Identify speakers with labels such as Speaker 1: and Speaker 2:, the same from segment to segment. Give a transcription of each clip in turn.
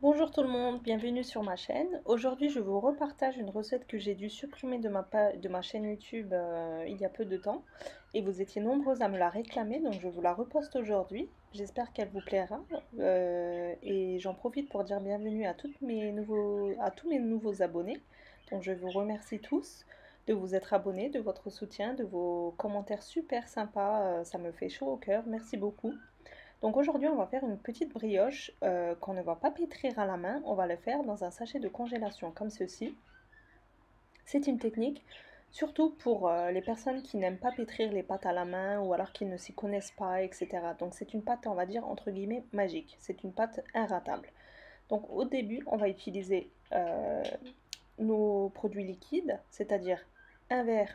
Speaker 1: Bonjour tout le monde, bienvenue sur ma chaîne. Aujourd'hui, je vous repartage une recette que j'ai dû supprimer de ma chaîne YouTube il y a peu de temps. Et vous étiez nombreuses à me la réclamer, donc je vous la reposte aujourd'hui. J'espère qu'elle vous plaira. Et j'en profite pour dire bienvenue à tous mes nouveaux abonnés. Donc je vous remercie tous de vous être abonnés, de votre soutien, de vos commentaires super sympas. Ça me fait chaud au cœur. Merci beaucoup. Donc aujourd'hui, on va faire une petite brioche qu'on ne va pas pétrir à la main, on va le faire dans un sachet de congélation comme ceci. C'est une technique surtout pour les personnes qui n'aiment pas pétrir les pâtes à la main ou alors qui ne s'y connaissent pas, etc. Donc c'est une pâte, on va dire, entre guillemets, magique. C'est une pâte inratable. Donc au début, on va utiliser nos produits liquides, c'est-à-dire un verre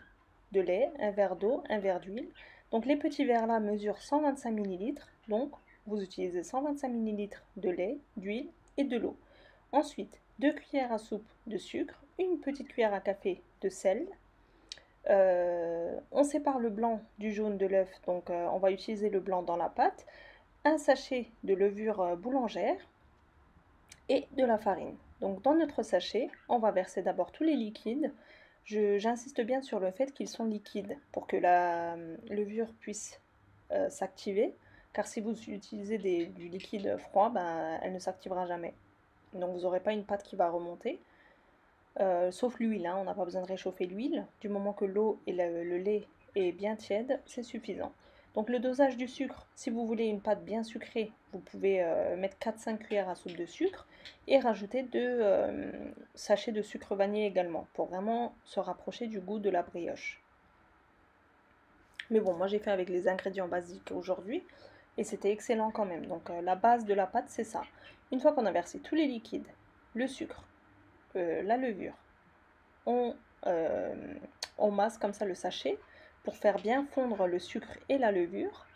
Speaker 1: de lait, un verre d'eau, un verre d'huile. Donc les petits verres là mesurent 125 millilitres. Donc vous utilisez 125 millilitres de lait, d'huile et de l'eau. Ensuite, 2 cuillères à soupe de sucre, une petite cuillère à café de sel. On sépare le blanc du jaune de l'œuf, donc on va utiliser le blanc dans la pâte. Un sachet de levure boulangère et de la farine. Donc dans notre sachet, on va verser d'abord tous les liquides. J'insiste bien sur le fait qu'ils sont liquides pour que la levure puisse s'activer, car si vous utilisez du liquide froid, ben, elle ne s'activera jamais. Donc vous n'aurez pas une pâte qui va remonter, sauf l'huile, hein, on n'a pas besoin de réchauffer l'huile. Du moment que l'eau et le lait est bien tiède, c'est suffisant. Donc le dosage du sucre, si vous voulez une pâte bien sucrée, vous pouvez mettre 4-5 cuillères à soupe de sucre et rajouter 2 sachets de sucre vanillé également, pour vraiment se rapprocher du goût de la brioche. Mais bon, moi j'ai fait avec les ingrédients basiques aujourd'hui et c'était excellent quand même. Donc la base de la pâte, c'est ça. Une fois qu'on a versé tous les liquides, le sucre, la levure, on, euh, on masse comme ça le sachet pour faire bien fondre le sucre et la levure.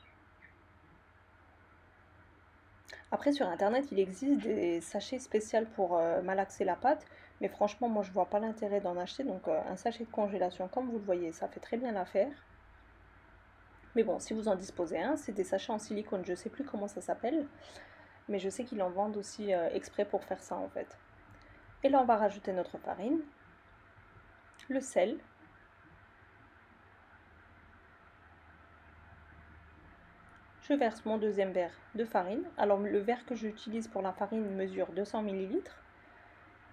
Speaker 1: Après sur internet il existe des sachets spéciaux pour malaxer la pâte, mais franchement moi je vois pas l'intérêt d'en acheter, donc un sachet de congélation comme vous le voyez ça fait très bien l'affaire. Mais bon, si vous en disposez un, c'est des sachets en silicone, je sais plus comment ça s'appelle, mais je sais qu'ils en vendent aussi exprès pour faire ça en fait. Et là on va rajouter notre farine, le sel. Je verse mon deuxième verre de farine. Alors le verre que j'utilise pour la farine mesure 200 millilitres.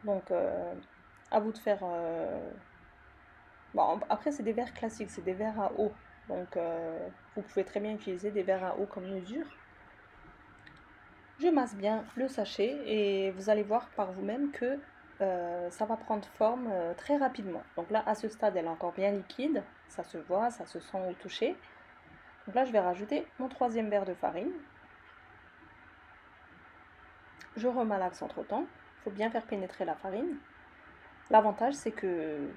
Speaker 1: Donc à vous de faire... Bon, après c'est des verres classiques, c'est des verres à eau. Donc vous pouvez très bien utiliser des verres à eau comme mesure. Je masse bien le sachet et vous allez voir par vous-même que ça va prendre forme très rapidement. Donc là à ce stade elle est encore bien liquide, ça se voit, ça se sent au toucher. Donc là je vais rajouter mon troisième verre de farine. Je remalaxe entre temps. Il faut bien faire pénétrer la farine. L'avantage, c'est que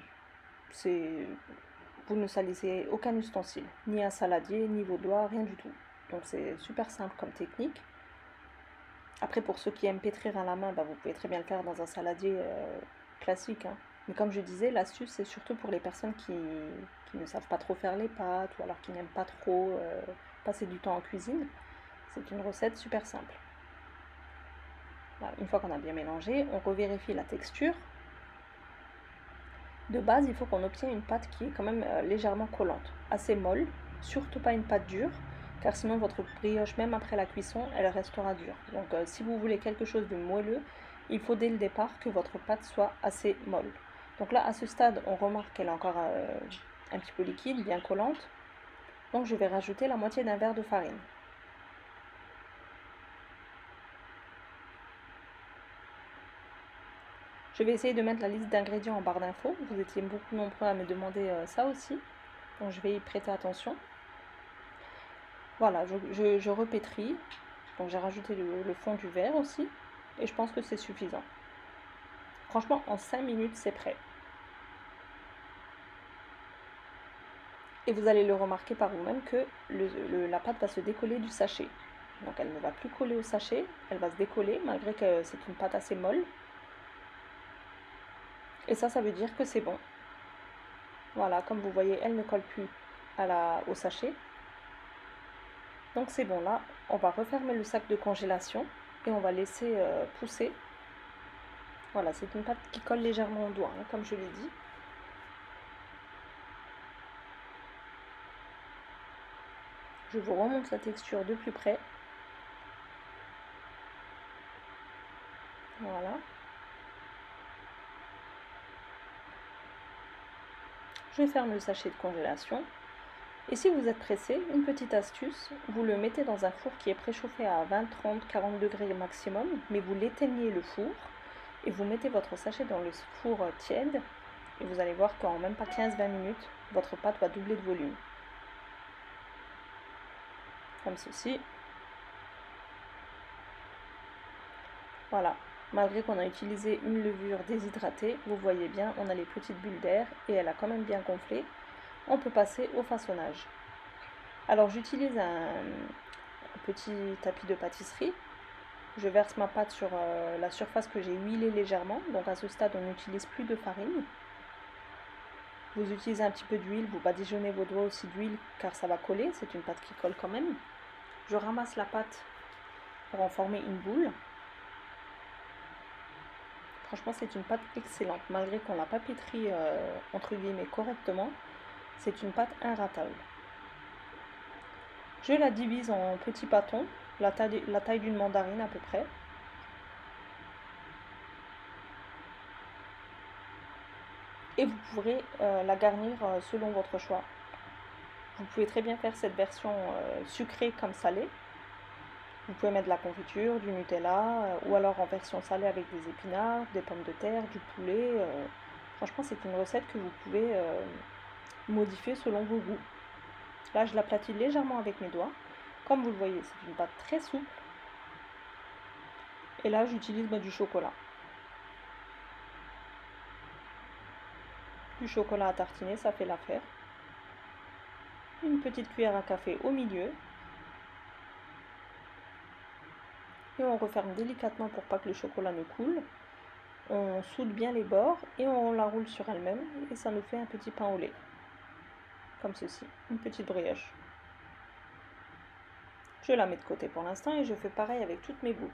Speaker 1: vous ne salissez aucun ustensile, ni un saladier, ni vos doigts, rien du tout. Donc c'est super simple comme technique. Après, pour ceux qui aiment pétrir à la main, bah, vous pouvez très bien le faire dans un saladier classique, hein. Mais comme je disais, l'astuce, c'est surtout pour les personnes qui ne savent pas trop faire les pâtes ou alors qui n'aiment pas trop passer du temps en cuisine. C'est une recette super simple. Voilà, une fois qu'on a bien mélangé, on revérifie la texture. De base, il faut qu'on obtienne une pâte qui est quand même légèrement collante, assez molle, surtout pas une pâte dure, car sinon votre brioche, même après la cuisson, elle restera dure. Donc si vous voulez quelque chose de moelleux, il faut dès le départ que votre pâte soit assez molle. Donc là, à ce stade, on remarque qu'elle est encore un petit peu liquide, bien collante. Donc je vais rajouter la moitié d'un verre de farine. Je vais essayer de mettre la liste d'ingrédients en barre d'infos. Vous étiez beaucoup nombreux à me demander ça aussi. Donc je vais y prêter attention. Voilà, je repétris. Donc j'ai rajouté le fond du verre aussi. Et je pense que c'est suffisant. Franchement, en 5 minutes, c'est prêt. Et vous allez le remarquer par vous-même que la pâte va se décoller du sachet. Donc elle ne va plus coller au sachet, elle va se décoller malgré que c'est une pâte assez molle. Et ça veut dire que c'est bon. Voilà, comme vous voyez, elle ne colle plus au sachet. Donc c'est bon, là, on va refermer le sac de congélation et on va laisser pousser Voilà, c'est une pâte qui colle légèrement au doigt, hein, comme je l'ai dit. Je vous remonte la texture de plus près. Voilà. Je ferme le sachet de congélation. Et si vous êtes pressé, une petite astuce, vous le mettez dans un four qui est préchauffé à 20, 30, 40 degrés maximum, mais vous l'éteignez le four et vous mettez votre sachet dans le four tiède et vous allez voir qu'en même pas 15-20 minutes, votre pâte va doubler de volume. Comme ceci. Voilà. Malgré qu'on a utilisé une levure déshydratée, vous voyez bien, on a les petites bulles d'air et elle a quand même bien gonflé. On peut passer au façonnage. Alors j'utilise un petit tapis de pâtisserie. Je verse ma pâte sur la surface que j'ai huilée légèrement. Donc à ce stade, on n'utilise plus de farine. Vous utilisez un petit peu d'huile, vous badigeonnez vos doigts aussi d'huile car ça va coller. C'est une pâte qui colle quand même. Je ramasse la pâte pour en former une boule. Franchement, c'est une pâte excellente. Malgré qu'on l'a pas pétrie entre guillemets correctement, c'est une pâte inratable. Je la divise en petits bâtons, la taille d'une mandarine à peu près. Et vous pourrez la garnir selon votre choix. Vous pouvez très bien faire cette version sucrée comme salée. Vous pouvez mettre de la confiture, du Nutella, ou alors en version salée avec des épinards, des pommes de terre, du poulet. Franchement, c'est une recette que vous pouvez modifier selon vos goûts. Là, je l'aplatis légèrement avec mes doigts. Comme vous le voyez, c'est une pâte très souple. Et là, j'utilise du chocolat. Du chocolat à tartiner, ça fait l'affaire. Une petite cuillère à café au milieu. Et on referme délicatement pour pas que le chocolat ne coule. On soude bien les bords et on la roule sur elle-même. Et ça nous fait un petit pain au lait. Comme ceci, une petite brioche. Je la mets de côté pour l'instant et je fais pareil avec toutes mes boules.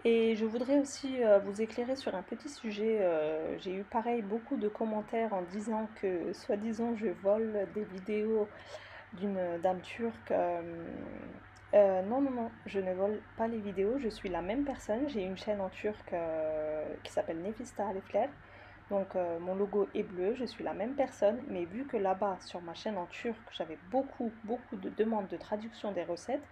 Speaker 1: Et je voudrais aussi vous éclairer sur un petit sujet. J'ai eu pareil beaucoup de commentaires en disant que soi-disant je vole des vidéos d'une dame turque. Non, non, non, je ne vole pas les vidéos, je suis la même personne. J'ai une chaîne en turc qui s'appelle Nefista Alefler. Donc mon logo est bleu, je suis la même personne, mais vu que là-bas sur ma chaîne en turc, j'avais beaucoup de demandes de traduction des recettes,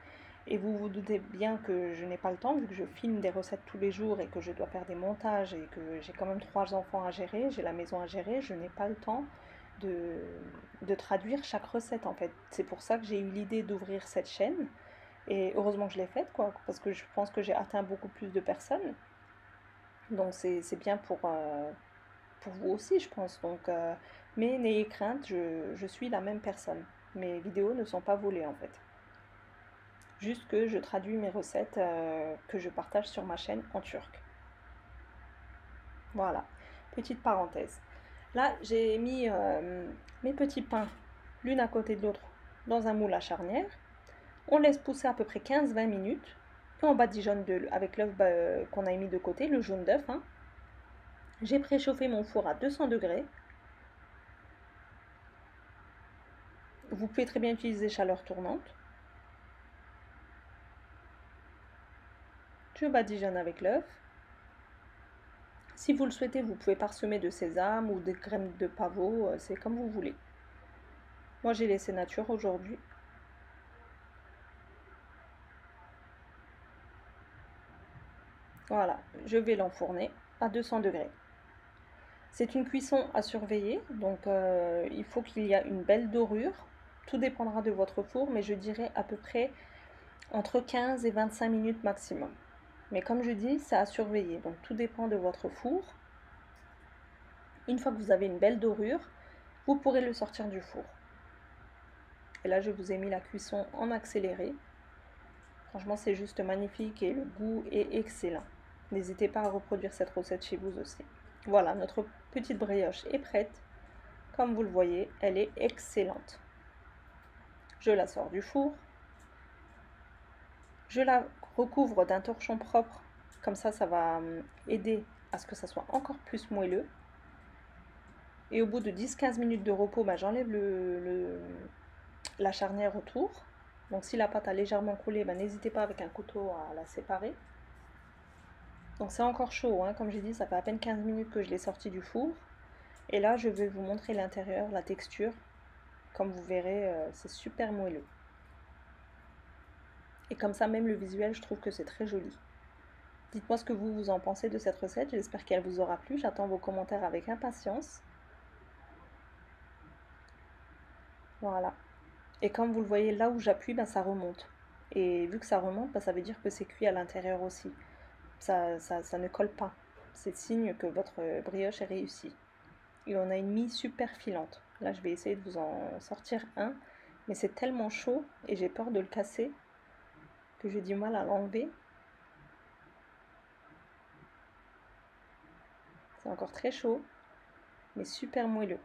Speaker 1: et vous vous doutez bien que je n'ai pas le temps, vu que je filme des recettes tous les jours et que je dois faire des montages et que j'ai quand même 3 enfants à gérer, j'ai la maison à gérer, je n'ai pas le temps de traduire chaque recette en fait. C'est pour ça que j'ai eu l'idée d'ouvrir cette chaîne, et heureusement que je l'ai faite, quoi, parce que je pense que j'ai atteint beaucoup plus de personnes. Donc c'est bien pour vous aussi, je pense. Donc, mais n'ayez crainte, je suis la même personne. Mes vidéos ne sont pas volées en fait. Juste que je traduis mes recettes que je partage sur ma chaîne en turc. Voilà, petite parenthèse. Là, j'ai mis mes petits pains l'une à côté de l'autre dans un moule à charnière. On laisse pousser à peu près 15-20 minutes. Et on badigeonne avec l'œuf qu'on a mis de côté, le jaune d'œuf. Hein. J'ai préchauffé mon four à 200 degrés. Vous pouvez très bien utiliser chaleur tournante. Je badigeonne avec l'œuf. Si vous le souhaitez, vous pouvez parsemer de sésame ou de crème de pavot, c'est comme vous voulez. Moi, j'ai laissé nature aujourd'hui. Voilà, je vais l'enfourner à 200 degrés. C'est une cuisson à surveiller, donc il faut qu'il y ait une belle dorure. Tout dépendra de votre four, mais je dirais à peu près entre 15 et 25 minutes maximum. Mais comme je dis, c'est à surveiller, donc tout dépend de votre four. Une fois que vous avez une belle dorure, vous pourrez le sortir du four. Et là, je vous ai mis la cuisson en accéléré. Franchement, c'est juste magnifique et le goût est excellent. N'hésitez pas à reproduire cette recette chez vous aussi. Voilà, notre petite brioche est prête. Comme vous le voyez, elle est excellente. Je la sors du four. Je la recouvre d'un torchon propre. Comme ça va aider à ce que ça soit encore plus moelleux. Et au bout de 10-15 minutes de repos, bah, j'enlève la charnière autour. Donc si la pâte a légèrement coulé, bah, n'hésitez pas avec un couteau à la séparer. Donc c'est encore chaud, hein, comme j'ai dit, ça fait à peine 15 minutes que je l'ai sorti du four. Et là, je vais vous montrer l'intérieur, la texture. Comme vous verrez, c'est super moelleux. Et comme ça, même le visuel, je trouve que c'est très joli. Dites-moi ce que vous en pensez de cette recette, j'espère qu'elle vous aura plu. J'attends vos commentaires avec impatience. Voilà. Et comme vous le voyez, là où j'appuie, ben, ça remonte. Et vu que ça remonte, ben, ça veut dire que c'est cuit à l'intérieur aussi. Ça ne colle pas. C'est signe que votre brioche est réussie. Et on a une mie super filante. Là, je vais essayer de vous en sortir un. Mais c'est tellement chaud et j'ai peur de le casser que j'ai du mal à l'enlever. C'est encore très chaud, mais super moelleux.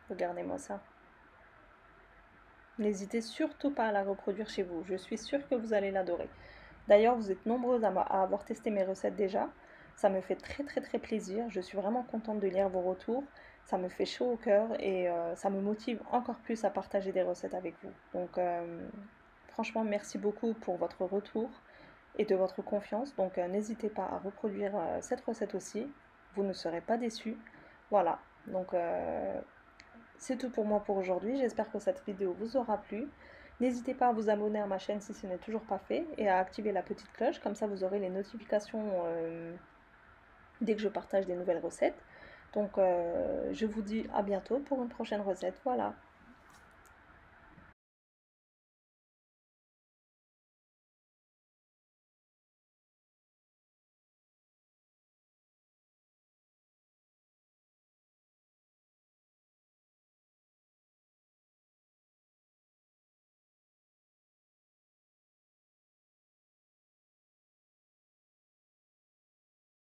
Speaker 1: Regardez-moi ça. N'hésitez surtout pas à la reproduire chez vous. Je suis sûre que vous allez l'adorer. D'ailleurs, vous êtes nombreuses à avoir testé mes recettes déjà. Ça me fait très très très plaisir. Je suis vraiment contente de lire vos retours. Ça me fait chaud au cœur et ça me motive encore plus à partager des recettes avec vous. Donc franchement, merci beaucoup pour votre retour et de votre confiance. Donc n'hésitez pas à reproduire cette recette aussi. Vous ne serez pas déçus. Voilà. Donc c'est tout pour moi pour aujourd'hui. J'espère que cette vidéo vous aura plu. N'hésitez pas à vous abonner à ma chaîne si ce n'est toujours pas fait et à activer la petite cloche. Comme ça, vous aurez les notifications dès que je partage des nouvelles recettes. Donc, je vous dis à bientôt pour une prochaine recette. Voilà.